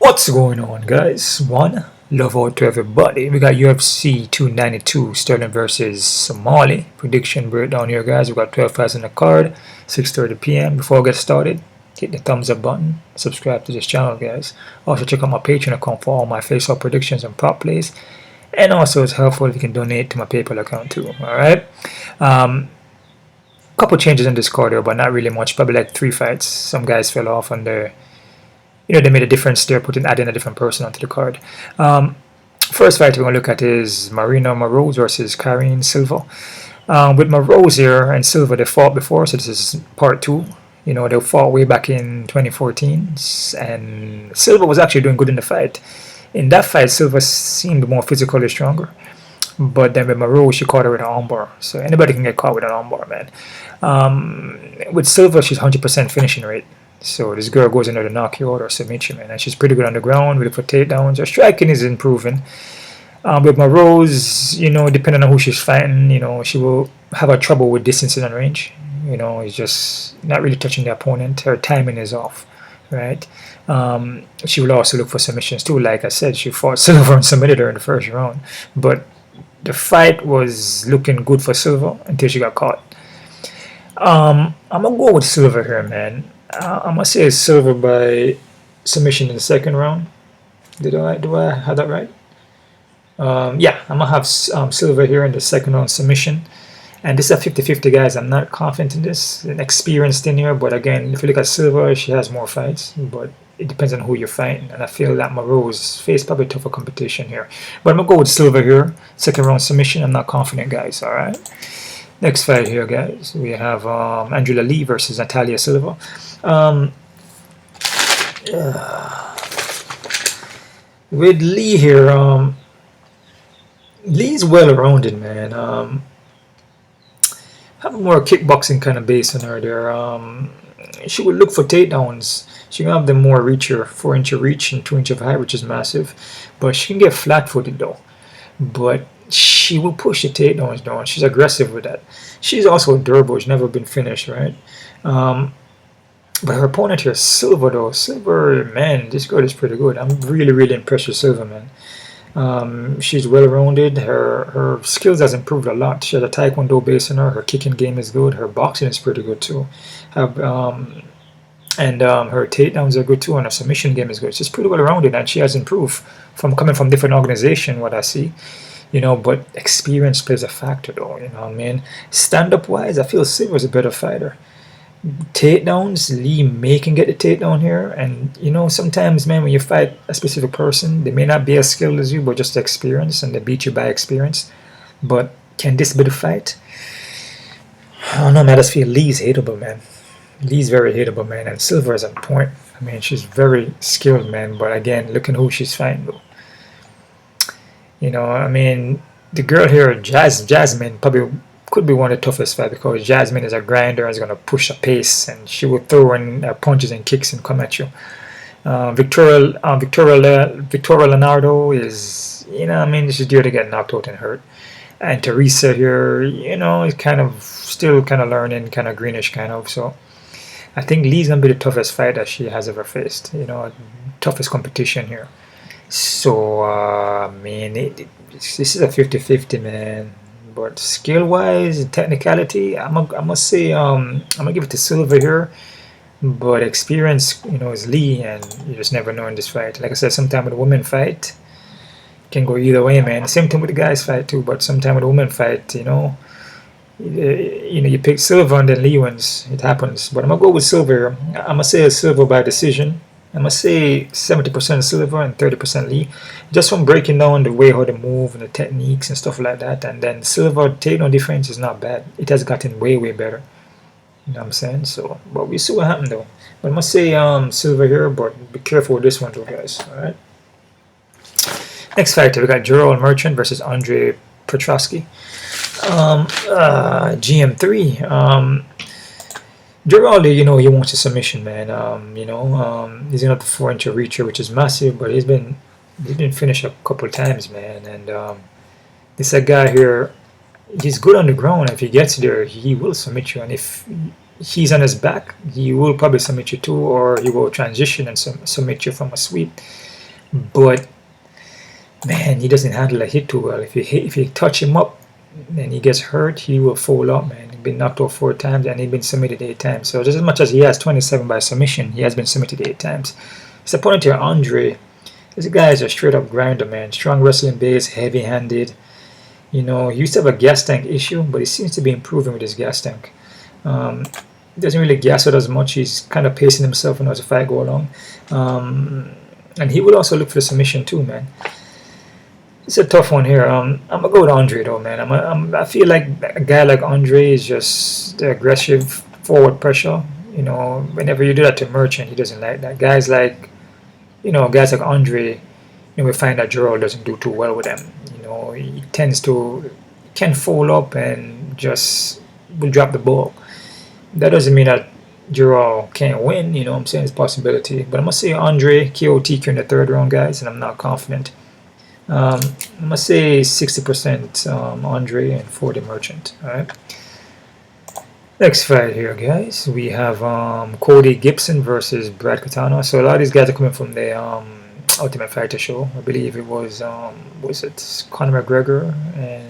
What's going on, guys? One, love out to everybody. We got UFC 292 Sterling versus Somali prediction breakdown here, guys. We got 12 fights on the card, 6:30 p.m. Before I get started, hit the thumbs up button, subscribe to this channel, guys. Also check out my Patreon account for all my face-off predictions and prop plays. And also it's helpful if you can donate to my PayPal account too. Alright. Couple changes in this card here, but not really much. Probably like 3 fights. Some guys fell off on their, they made a difference there, adding a different person onto the card. First fight we're going to look at is Marina Moroz versus Karine Silva. With Moroz here and Silva, they fought before, so this is part 2. They fought way back in 2014, and Silva was actually doing good in the fight. In that fight, Silva seemed more physically stronger. But then with Moroz, she caught her with an armbar. So anybody can get caught with an armbar, man. With Silva, she's 100% finishing rate. So this girl goes into the knockout or submission, man, and she's pretty good on the ground. We look for takedowns. Her striking is improving. With Moroz, depending on who she's fighting, she will have a trouble with distance and range. It's just not really touching the opponent. Her timing is off, right? She will also look for submissions too. Like I said, she fought Silva and submitted her in the first round. But the fight was looking good for Silva until she got caught. I'm going to go with Silva here, man. I'm gonna say Silva by submission in the second round. Do I have that right? Yeah, I'm gonna have Silva here in the second round submission. And this is a 50-50, guys. I'm not confident in this. An experienced in here, but again, if you look at Silva, she has more fights. But it depends on who you're fighting. And I feel that Moroz faced probably tougher competition here. But I'm gonna go with Silva here, second round submission. I'm not confident, guys. All right. Next fight here, guys. We have Angela Lee versus Natália Silva. With Lee here, Lee's well-rounded, man. Have more kickboxing kind of base on her there. She would look for takedowns. She can have the more reacher, 4-inch reach and 2-inch of height, which is massive. But she can get flat-footed though. But she will push the takedowns down. She's aggressive with that. She's also durable. She's never been finished, right? But her opponent here, Silva, though. Silva, man, this girl is pretty good. I'm really, really impressed with Silva, man. She's well-rounded. Her skills has improved a lot. She has a taekwondo base in her. Her kicking game is good. Her boxing is pretty good, too. Her takedowns are good, too, and her submission game is good. She's pretty well-rounded, and she has improved from coming from different organizations, what I see. But experience plays a factor, though, what I mean? Stand-up wise, I feel Silva's a better fighter. Takedowns, Lee may can get the takedown here, and sometimes, man, when you fight a specific person, they may not be as skilled as you, but just experience, and they beat you by experience. But can this be the fight? I don't know, man. I just feel Lee's hateable, man. Lee's very hateable, man, and Silva is on point. I mean, she's very skilled, man, but again, looking who she's fighting, though. I mean, the girl here, Jasmine, probably could be one of the toughest fights because Jasmine is a grinder, is going to push a pace, and she will throw in punches and kicks and come at you. Victoria Leonardo is, she's due to get knocked out and hurt. And Teresa here, is kind of still kind of learning, kind of greenish kind of. So I think Lee's going to be the toughest fight that she has ever faced. Toughest competition here. So, this is a 50-50, man. But skill-wise, technicality, I'm gonna say I'm gonna give it to Silva here. But experience, is Lee, and you just never know in this fight. Like I said, sometimes with a women fight, can go either way, man. Same thing with the guys fight too. But sometimes with a women fight, you pick Silva and then Lee wins. It happens. But I'm gonna go with Silva here. I'm gonna say Silva by decision. I'm going to say 70% Silva and 30% Lee. Just from breaking down the way how they move and the techniques and stuff like that. And then Silva takedown defense is not bad. It has gotten way, way better. You know what I'm saying? So, but we see what happened though. But I'm going to say Silva here, but be careful with this one too, guys. Alright. Next fighter, we got Gerald Merchant versus Andre Petroski. GM3. Gerald, he wants a submission, man. He's not the 4-inch reacher, which is massive, but he's been finished a couple of times, man. And this guy here, he's good on the ground. If he gets there, he will submit you. And if he's on his back, he will probably submit you too, or he will transition and submit you from a sweep. but man, he doesn't handle a hit too well. If you touch him up and he gets hurt, he will fall up, man. He's been knocked out 4 times and he's been submitted 8 times. So just as much as he has 27 by submission, he has been submitted 8 times. His opponent here, Andre, this guy is a straight up grinder, man. Strong wrestling base, heavy handed. You know, he used to have a gas tank issue, but he seems to be improving with his gas tank. He doesn't really gas out as much. He's kind of pacing himself as the fight go along. And he would also look for the submission too, man. It's a tough one here. I'm going to go with Andre, though, man. I feel like a guy like Andre is just the aggressive forward pressure. You know, whenever you do that to Merchant, he doesn't like that. Guys like Andre, we find that Gerald doesn't do too well with them. You know, he can fold up and just will drop the ball. That doesn't mean that Gerald can't win, you know what I'm saying? It's a possibility. But I'm going to say Andre, KO TQ in the 3rd round, guys, and I'm not confident. I'm going to say 60% Andre and 40 Merchant. All right. Next fight here, guys. We have Cody Gibson versus Brad Katona. So a lot of these guys are coming from the Ultimate Fighter show. I believe it was Conor McGregor and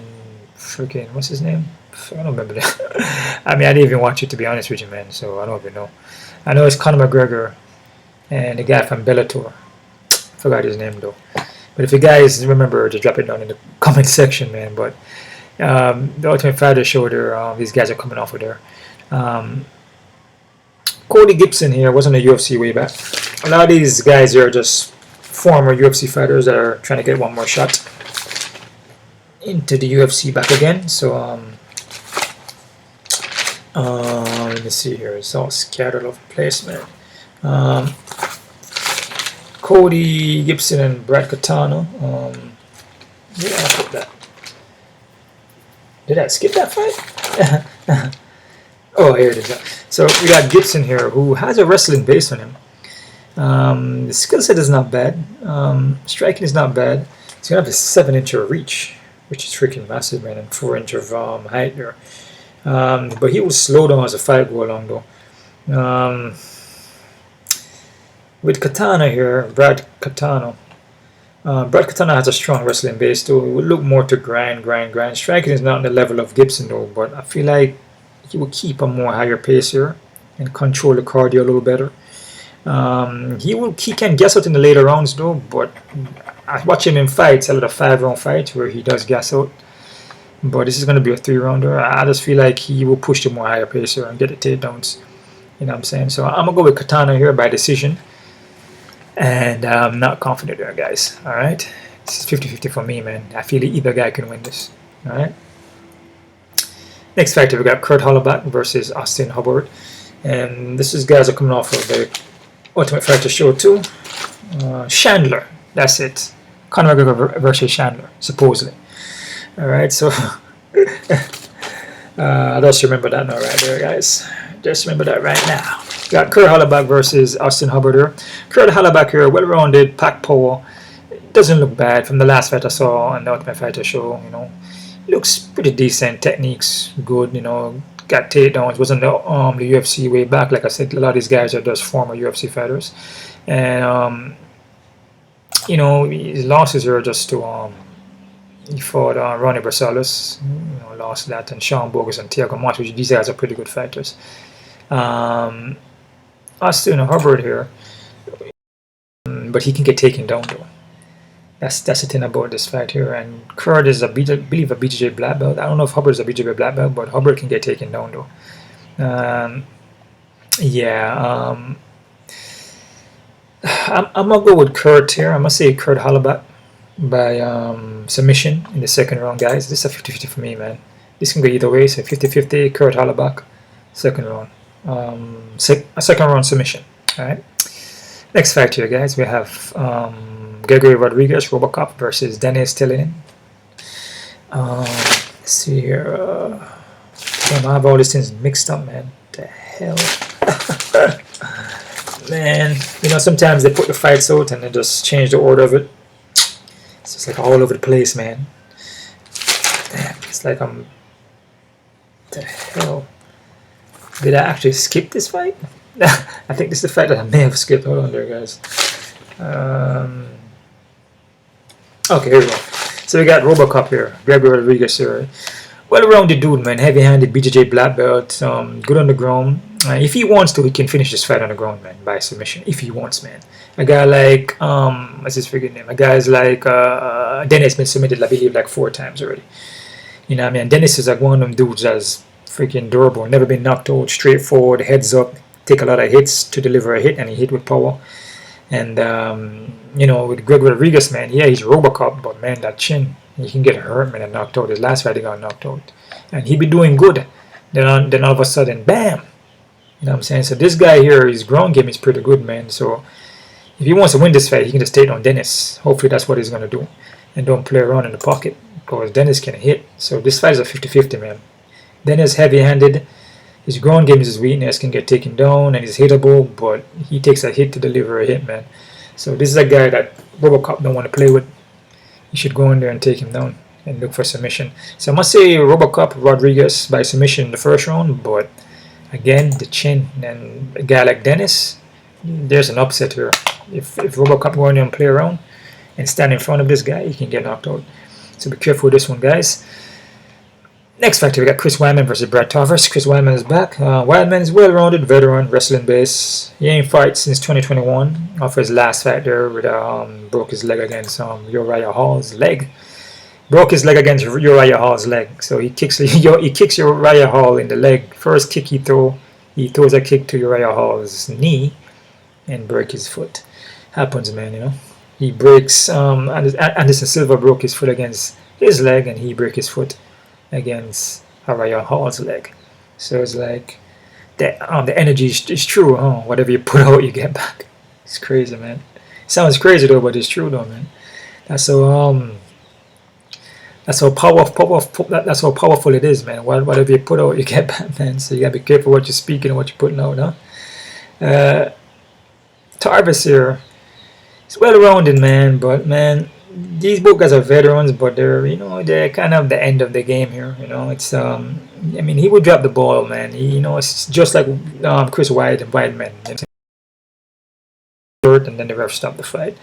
freaking, what's his name? I don't remember that. I mean, I didn't even watch it, to be honest with you, man. So I don't even know. I know it's Conor McGregor and the guy from Bellator. Forgot his name though. But if you guys remember, just drop it down in the comment section, man. But the Ultimate Fighter show, there, these guys are coming off of there. Cody Gibson here wasn't a UFC way back. A lot of these guys are just former UFC fighters that are trying to get one more shot into the UFC back again. So let me see here. It's all scattered over the place, man. Cody Gibson and Brad Katona. Where did I put that? Did I skip that fight? Oh, here it is. So we got Gibson here, who has a wrestling base on him. The skill set is not bad. Striking is not bad. He's gonna have a 7-inch reach, which is freaking massive, man, and 4-inch of height there. But he will slow down as the fight go along, though. With Katona here, Brad Katona has a strong wrestling base, though. It will look more to grind. Striking is not on the level of Gibson, though, but I feel like he will keep a more higher pace here and control the cardio a little better. He can gas out in the later rounds, though, but I watch him in fights, a lot of 5-round fights where he does gas out. But this is going to be a 3-rounder. I just feel like he will push the more higher pace here and get the takedowns. You know what I'm saying? So I'm going to go with Katona here by decision. And I'm not confident there, guys. Alright? This is 50-50 for me, man. I feel either guy can win this. Alright? Next fighter, we got Kurt Holobaugh versus Austin Hubbard. And this is guys are coming off of the Ultimate Fighter show too. Chandler. That's it. Conor McGregor versus Chandler, supposedly. Alright, so I just remember that now right there, guys. Just remember that right now. Got Kurt Holobaugh versus Austin Hubbard here. Kurt Holobaugh here, well-rounded, pack power. Doesn't look bad from the last fight I saw on the Ultimate Fighter show, you know. Looks pretty decent, techniques good, you know. Got takedowns, wasn't the UFC way back. Like I said, a lot of these guys are just former UFC fighters. And, you know, his losses are just to, he fought Ronnie Barsalis, you know, lost that, and Sean Bogus and Thiago Moss, which these guys are pretty good fighters. Austin Hubbard here, but he can get taken down though. That's the thing about this fight here. And Kurt is I believe a BJJ black belt. I don't know if Hubbard is a BJJ black belt, but Hubbard can get taken down though. I'm gonna go with Kurt here. I'm gonna say Kurt Holobaugh by submission in the 2nd round, guys. This is a 50-50 for me, man. This can go either way. So 50-50, Kurt Holobaugh, 2nd round. A 2nd round submission. Alright. Next fight here, guys. We have Gregory Rodrigues Robocop versus Aljamain Sterling. Let's see here. Damn, I have all these things mixed up, man. What the hell? Man, you know, sometimes they put the fights out and they just change the order of it. It's just like all over the place, man. Damn, it's like what the hell? Did I actually skip this fight? I think this is the fight that I may have skipped. Hold on there, guys. Okay, here we go. So we got Robocop here, Gregory Rodrigues here. Well-rounded dude, man. Heavy-handed, BJJ black belt, good on the ground. If he wants to, he can finish this fight on the ground, man, by submission. If he wants, man. A guy like, what's his freaking name? A guy's like, Dennis been submitted, I believe, like 4 times already. You know what I mean? Dennis is like one of them dudes that's freaking durable. Never been knocked out, straightforward, heads up, take a lot of hits to deliver a hit, and he hit with power. And, you know, with Gregory Rodrigues, man, yeah, he's Robocop, but, man, that chin, he can get hurt, man, and knocked out. His last fight, he got knocked out. And he be doing good. Then all of a sudden, bam! You know what I'm saying? So this guy here, his ground game is pretty good, man. So if he wants to win this fight, he can just take on Dennis. Hopefully that's what he's going to do. And don't play around in the pocket, because Dennis can hit. So this fight is a 50-50, man. Dennis heavy-handed. His ground game is his weakness, can get taken down, and he's hittable, but he takes a hit to deliver a hit, man. So this is a guy that Robocop don't want to play with. You should go in there and take him down and look for submission. So I must say Robocop Rodrigues by submission in the first round, but again, the chin. And a guy like Dennis, there's an upset here. If Robocop go in there and play around and stand in front of this guy, he can get knocked out. So be careful with this one, guys. Next fight, we got Chris Weidman versus Brad Tavares. Chris Weidman is back. Weidman is well-rounded veteran, wrestling base. He ain't fight since 2021. After his last fight there, with broke his leg against Uriah Hall's leg. Broke his leg against Uriah Hall's leg. So he kicks Uriah Hall in the leg. First kick he throws a kick to Uriah Hall's knee and break his foot. Happens, man, you know. He breaks. Anderson Silva broke his foot against his leg, and he break his foot against Uriah Hall's leg. So it's like the energy is true, huh? Whatever you put out, you get back. It's crazy, man. Sounds crazy though, but it's true though, man. That's how powerful it is, man. Whatever you put out, you get back, man. So you gotta be careful what you're speaking and what you're putting out, huh? Tavares here, he's well-rounded, man, but man, these both guys are veterans, but they're kind of the end of the game here. You know, it's I mean, he would drop the ball, man. It's just like Chris Weidman. And then the ref stopped the fight.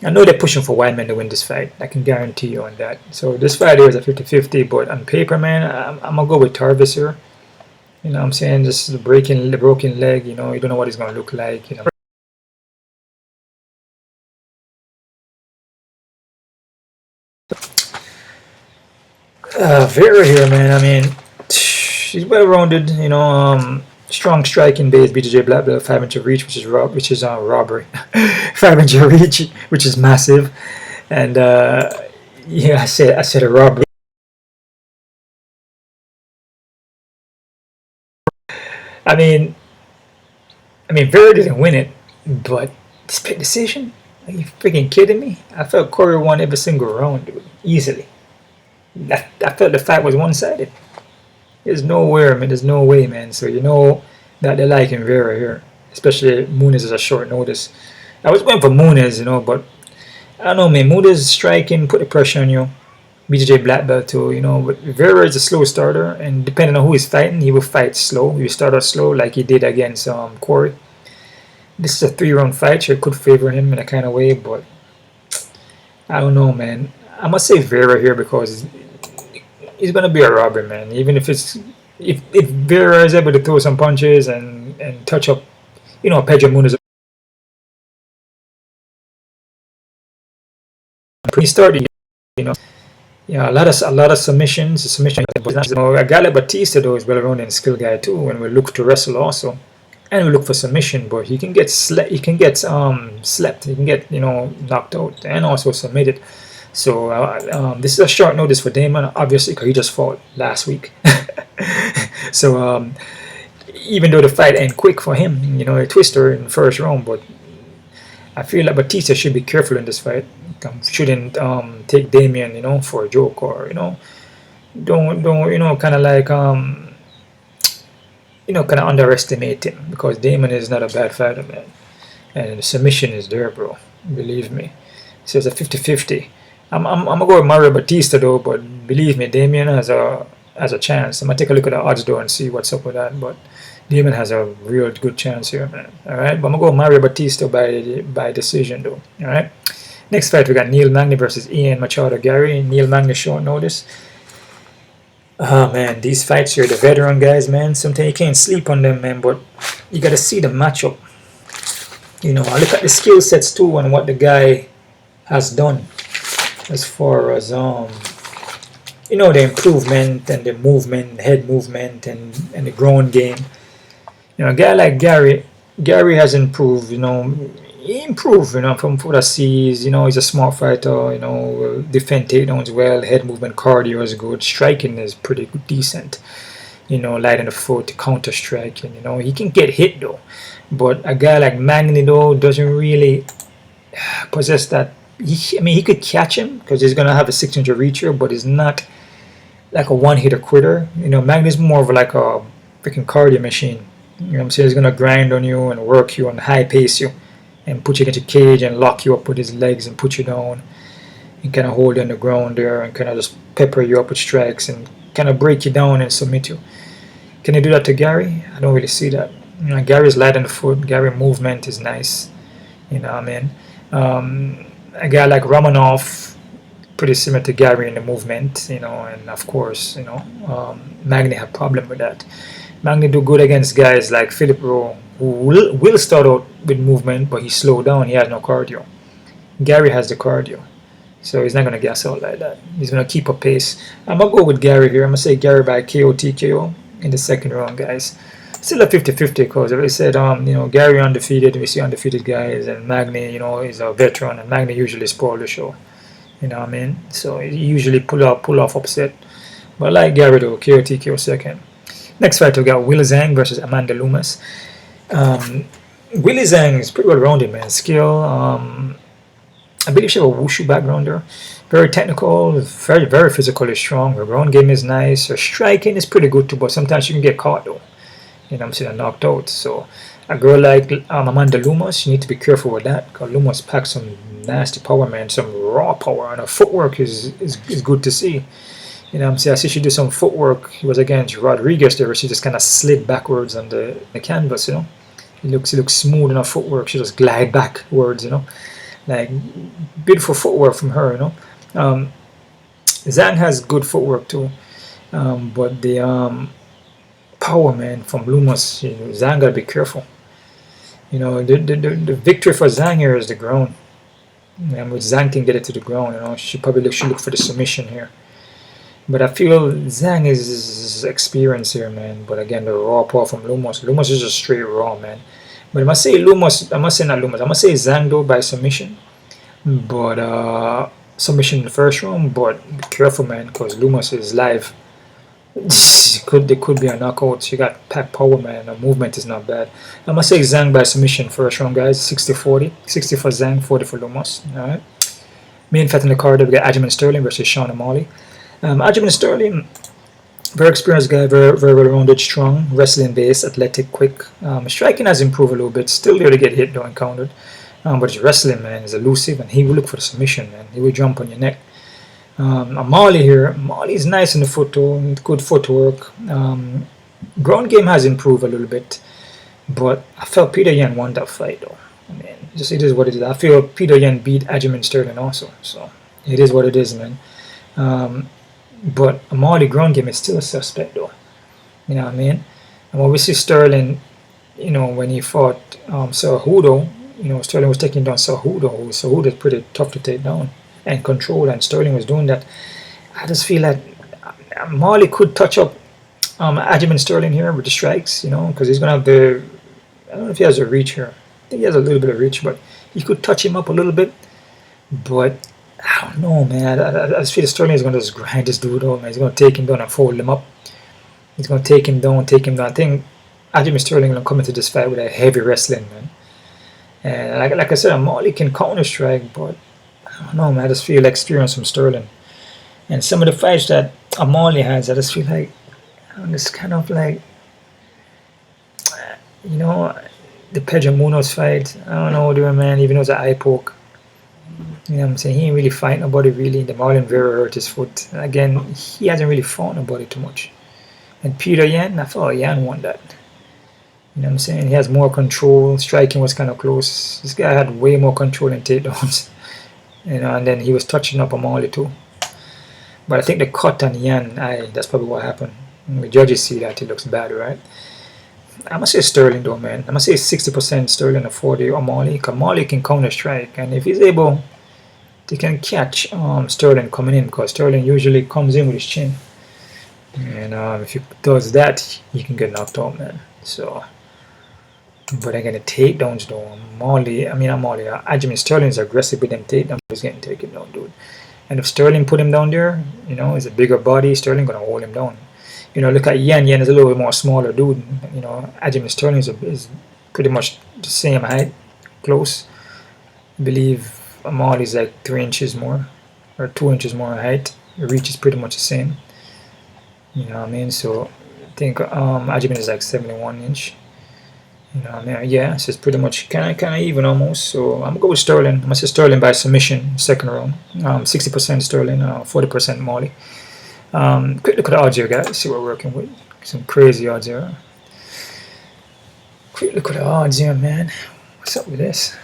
I know they're pushing for Weidman to win this fight. I can guarantee you on that. So this fight here is a 50-50, but on paper, man, I'm gonna go with Tavares here. You know what I'm saying? This is the broken leg. You don't know what he's gonna look like. You know. Vera here, man. I mean, she's well-rounded. Strong striking base, BJJ black belt, 5-inch of reach, which is robbery. 5-inch of reach, which is massive. And yeah, I said a robbery. I mean, Vera didn't win it, but split decision? Are you freaking kidding me? I felt Corey won every single round, dude, easily. I felt the fight was one-sided. There's nowhere, man. There's no way, man. So you know that they're liking Vera here, especially Muniz is a short notice. I was going for Muniz, but I don't know, man. Muniz striking, put the pressure on you. BJJ black belt too, But Vera is a slow starter, and depending on who he's fighting, he will fight slow. He will start out slow, like he did against Corey. This is a 3-round fight, so it could favor him in a kind of way, but I don't know, man. I must say Vera here because he's gonna be a robber, man. Even if Vera is able to throw some punches and touch up, Pedro Muniz. He started, a lot of submissions. A guy like Bautista though is well-rounded and skill guy too, and we look to wrestle also, and we look for submission. But he can get slept. He can get slept. He can get knocked out and also submitted. So this is a short notice for Damon, obviously, because he just fought last week. So even though the fight ain't quick for him, a twister in the first round, but I feel like Bautista should be careful in this fight. Shouldn't take Damian, for a joke, or don't kind of like kind of underestimate him, because Damon is not a bad fighter, man, and the submission is there, bro. Believe me. So it's a 50-50. I'm gonna go with Mario Bautista though, but believe me, Damian has a chance. I'm gonna take a look at the odds though and see what's up with that. But Damon has a real good chance here, man. All right, but I'm gonna go Mario Bautista by decision, though. All right. Next fight, we got Neil Magny versus Ian Machado Garry. Neil Magny short notice. Oh man, these fights here, the veteran guys, man. Sometimes you can't sleep on them, man. But you gotta see the matchup. You know, I look at the skill sets too and what the guy has done as far as you know, the improvement and the movement, head movement, and the ground game. You know, a guy like Garry has improved. You know, he improved. You know, from what I see, you know, he's a smart fighter. You know, defend takedowns well, head movement, cardio is good, striking is pretty good, decent. You know, light on the foot, counter striking. You know, he can get hit though, but a guy like Magny though doesn't really possess that. I mean, he could catch him because he's gonna have a 600 reacher, but he's not like a one-hitter quitter. You know, Magny's more of like a freaking cardio machine. You know what I'm saying? He's gonna grind on you and work you and high pace you and put you into cage and lock you up with his legs and put you down and kind of hold you on the ground there and kind of just pepper you up with strikes and kind of break you down and submit you. Can he do that to Garry? I don't really see that. You know, Gary's light on the foot. Garry movement is nice. You know what I mean? A guy like Romanov, pretty similar to Garry in the movement, you know, and of course, you know, Magny have problem with that. Magny do good against guys like Philip Rowe, who will start out with movement, but he slow down, he has no cardio. Garry has the cardio, so he's not going to gas out like that. He's going to keep a pace. I'm going to go with Garry here. I'm going to say Garry by KO TKO in the second round, guys. Still a 50-50 because as I said, you know, Garry undefeated, we see undefeated guys, and Magny, you know, is a veteran, and Magny usually spoil the show. You know what I mean? So he usually pull off upset. But I like Garry though, KO TKO second. Next fight we got Willie Zhang versus Amanda Loomis. Willie Zhang is pretty well rounded, man. Skill, I believe she has a wushu background there. Very technical, very, very physically strong. Her ground game is nice. Her striking is pretty good too, but sometimes she can get caught though. You know what I'm saying, knocked out. So a girl like Amanda Loomis, you need to be careful with that because Loomis packs some nasty power, man, some raw power, and her footwork is good to see. You know what I'm saying? I see she did some footwork. It was against Rodrigues there, where she just kind of slid backwards on the canvas, you know. It looks smooth in her footwork. She just glide backwards, you know. Like, beautiful footwork from her, you know. Zhang has good footwork too. But the power, man, from Loomis, you know, Zhang gotta be careful. You know, the victory for Zhang here is the ground. And with Zhang can get it to the ground, you know, she probably should look for the submission here. But I feel Zhang is experienced here, man. But again, the raw power from Loomis. Loomis is just straight raw, man. But I must say Loomis, I must say not Loomis. I must say Zhang though by submission. But submission in the first round. But be careful, man, because Loomis is live. There could be a knockout. She got packed power, man. Her movement is not bad. I must say Zhang by submission first round, guys. 60-40. 60 for Zhang, 40 for Loomis. Alright. Main fight in the card, we got Aljamain Sterling versus Sean O'Malley. Aljamain Sterling, very experienced guy, very, very well rounded, strong, wrestling base, athletic, quick. Striking has improved a little bit. Still there to get hit though and countered. But his wrestling, man, is elusive, and he will look for the submission, man. He will jump on your neck. O'Malley here, O'Malley is nice in the foot though, good footwork. Ground game has improved a little bit, but I felt Peter Yan won that fight though. I mean, just it is what it is. I feel Peter Yan beat Aljamain Sterling also, so it is what it is, man. But O'Malley ground game is still a suspect though. You know what I mean? And when we see Sterling, you know, when he fought Cejudo, you know, Sterling was taking down Cejudo. Cejudo is pretty tough to take down and control, and Sterling was doing that. I just feel that O'Malley could touch up Aljamain Sterling here with the strikes, you know, because he's going to have the, I don't know if he has a reach here. I think he has a little bit of reach, but he could touch him up a little bit. But I don't know, man. I just feel Sterling is going to just grind this dude out, man. He's going to take him down and fold him up. He's going to take him down. I think Aljamain Sterling will come into this fight with a heavy wrestling, man. And like I said, O'Malley can counter strike, but I don't know, man. I just feel experience from Sterling. And some of the fights that O'Malley has, I just feel like, it's kind of like, you know, the Pedro Munoz fight. I don't know, dude, man. Even though it's an eye poke. You know what I'm saying? He ain't really fight nobody, really. The Marlon Vera hurt his foot. Again, he hasn't really fought nobody too much. And Peter Yan, I thought Yan won that. You know what I'm saying? He has more control. Striking was kind of close. This guy had way more control in takedowns. You know, and then he was touching up O'Malley too. But I think the cut on Yan, that's probably what happened. When the judges see that, it looks bad, right? I'm going to say Sterling though, man. I'm going to say 60% Sterling and 40 O'Malley. Because O'Malley can counter strike. And if he's able, they can catch Sterling coming in. Because Sterling usually comes in with his chin. And if he does that, he can get knocked out, man. So, but again, the takedowns though, Aljamain Sterling is aggressive with them takedowns. He's getting taken down, dude. And if Sterling put him down there, you know, he's a bigger body, Sterling gonna hold him down. You know, look at Yan. Yan is a little bit more smaller dude. You know, Aljamain Sterling is pretty much the same height, close. I believe O'Malley is like 3 inches more, or 2 inches more in height. The reach is pretty much the same. You know what I mean? So I think Aljamain is like 71 inch. You know what I mean? Yeah, so it's pretty much kind of even almost. So I'm gonna go with Sterling. I'm gonna say Sterling by submission, second round. 60% Sterling, 40% Molly. Quick look at the odds here, guys. See what we're working with. Some crazy odds here. Quick look at the odds here, man. What's up with this?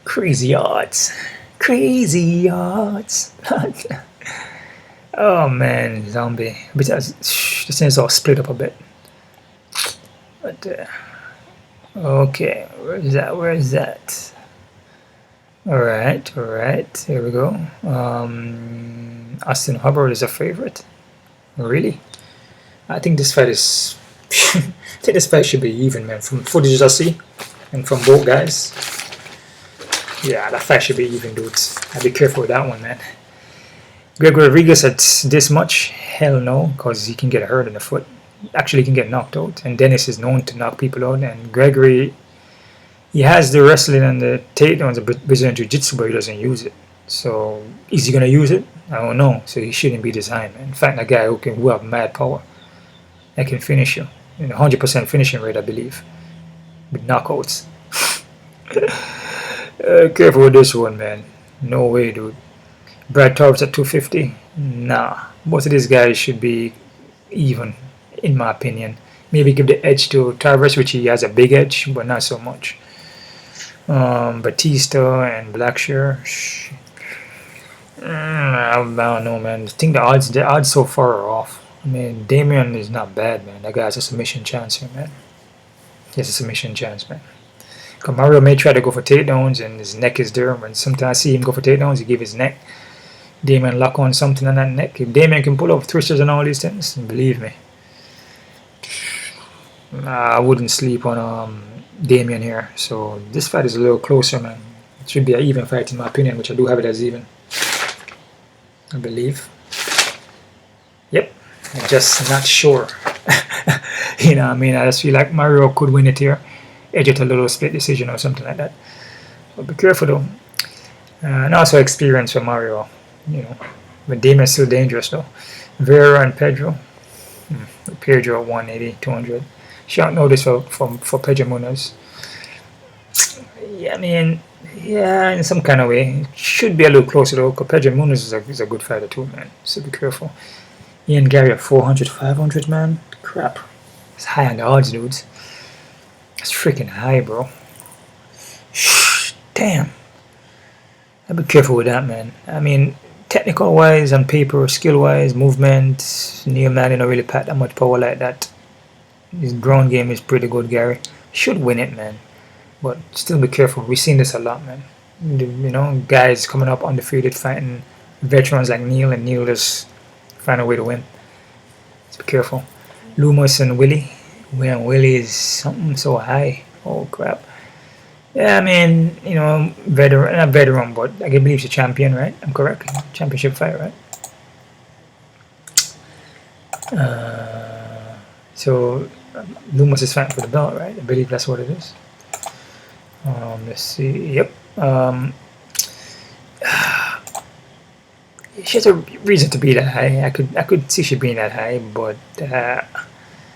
Crazy odds. Crazy odds. Oh man, zombie. But this thing's all split up a bit. But okay, where is that? Alright, here we go. Austin Hubbard is a favorite. Really? I think this fight is I think this fight should be even, man. From footage I see and from both guys. Yeah, that fight should be even, dudes. I'd be careful with that one, man. Gregory Rodrigues at this much? Hell no, because he can get hurt in the foot. Actually, he can get knocked out. And Dennis is known to knock people out. And Gregory, he has the wrestling and the takedowns of Brazilian Jiu-Jitsu, but he doesn't use it. So, is he going to use it? I don't know. So, he shouldn't be designed, man. In fact, a guy who have mad power, that can finish you. 100% finishing rate, I believe. With knockouts. Careful with this one, man. No way, dude. Brad Torres at 250? Nah. Both of these guys should be even, in my opinion. Maybe give the edge to Tavares, which he has a big edge, but not so much. Bautista and Blackshear. I don't know, man. I think the odds so far are off. I mean, Damian is not bad, man. That guy has a submission chance here, man. He has a submission chance, man. Mario may try to go for takedowns and his neck is there. When sometimes I see him go for takedowns, he give his neck. Damian lock on something on that neck. If Damian can pull off twisters and all these things, believe me, I wouldn't sleep on Damian here. So this fight is a little closer, man. It should be an even fight in my opinion, which I do have it as even, I believe. Yep, I'm just not sure. You know what I mean? I just feel like Mario could win it here. Edge it a little split decision or something like that. But be careful though. And also experience for Mario. You know, but Damian's still dangerous though. Vera and Pedro. Pedro at 180, 200. Short notice for Pedro Munoz. Yeah, I mean, yeah, in some kind of way. It should be a little closer though, because Pedro Munoz is a good fighter too, man. So be careful. Ian Gary at 400, 500, man. Crap. It's high on the odds, dudes. It's freaking high, bro. Damn. I'd be careful with that, man. I mean, technical wise, on paper, skill wise, movement, Neil Manning don't really pack that much power like that. His ground game is pretty good, Gary. Should win it, man. But still be careful. We've seen this a lot, man. You know, guys coming up undefeated fighting veterans like Neil, and Neil just find a way to win. So be careful. Loomis and Willie. Willie is something so high. Oh, crap. Yeah, I mean, you know, veteran, not veteran, but I believe he's a champion, right? I'm correct. Championship fight, right? So Loomis is fighting for the belt, right? I believe that's what it is. Let's see. Yep. She has a reason to be that high. I could see she being that high, but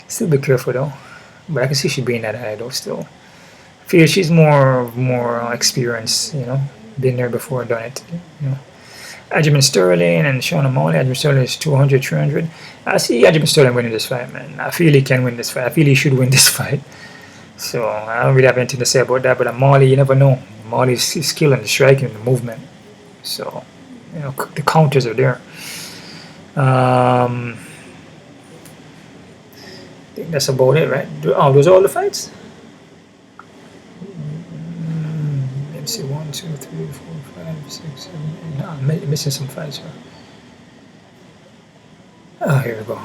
still be careful though. But I can see she being that high though. Still, I feel she's more experienced. You know, been there before, done it. You know, Aljamain Sterling and Sean O'Malley. Aljamain Sterling is 200, 300. I see Aljamain Sterling winning this fight, man. I feel he can win this fight. I feel he should win this fight. So I don't really have anything to say about that. But O'Malley, you never know. O'Malley's skill and the striking and the movement. So, you know, the counters are there. I think that's about it, right? Oh, those are all the fights? Let me see. 1, 2, 3, 4, 5, 6, 7, 8. No, I'm missing some fights here. Oh, here we go.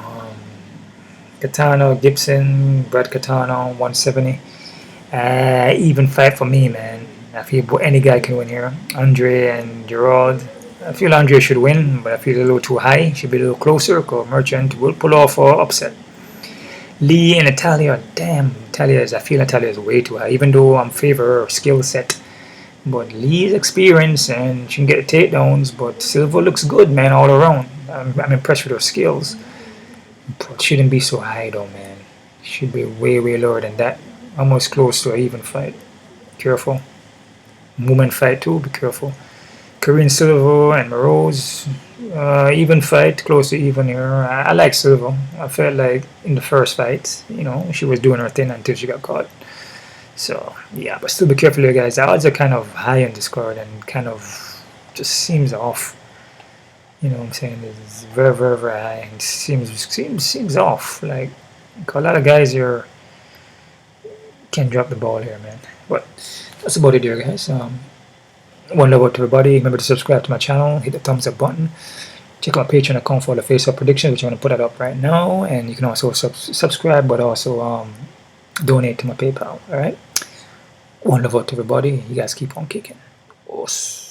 Katona, Gibson, Brad Katona, 170. Even fight for me, man. I feel any guy can win here. Andre and Gerald. I feel Andre should win, but I feel a little too high. Should be a little closer, because Merchant will pull off or upset. Lee and Natália. Damn, I feel Natália is way too high, even though I'm favor her skill set. But Lee's experience, and she can get the takedowns, but Silva looks good, man, all around. I'm impressed with her skills. But shouldn't be so high, though, man. Should be way, way lower than that. Almost close to an even fight. Careful. Movement fight, too, be careful. Karine Silva and Morose, even fight, close to even here. I like Silva. I felt like in the first fight, you know, she was doing her thing until she got caught. So, yeah, but still be careful here, guys. The odds are kind of high on this card and kind of just seems off. You know what I'm saying? It's very, very, very high. It seems off. Like, a lot of guys here can drop the ball here, man. But that's about it here, guys. One love out to everybody. Remember to subscribe to my channel. Hit the thumbs up button. Check out my Patreon account for the face-up predictions, which I'm going to put that up right now. And you can also subscribe, but also donate to my PayPal. Alright? One love out to everybody. You guys keep on kicking. Os.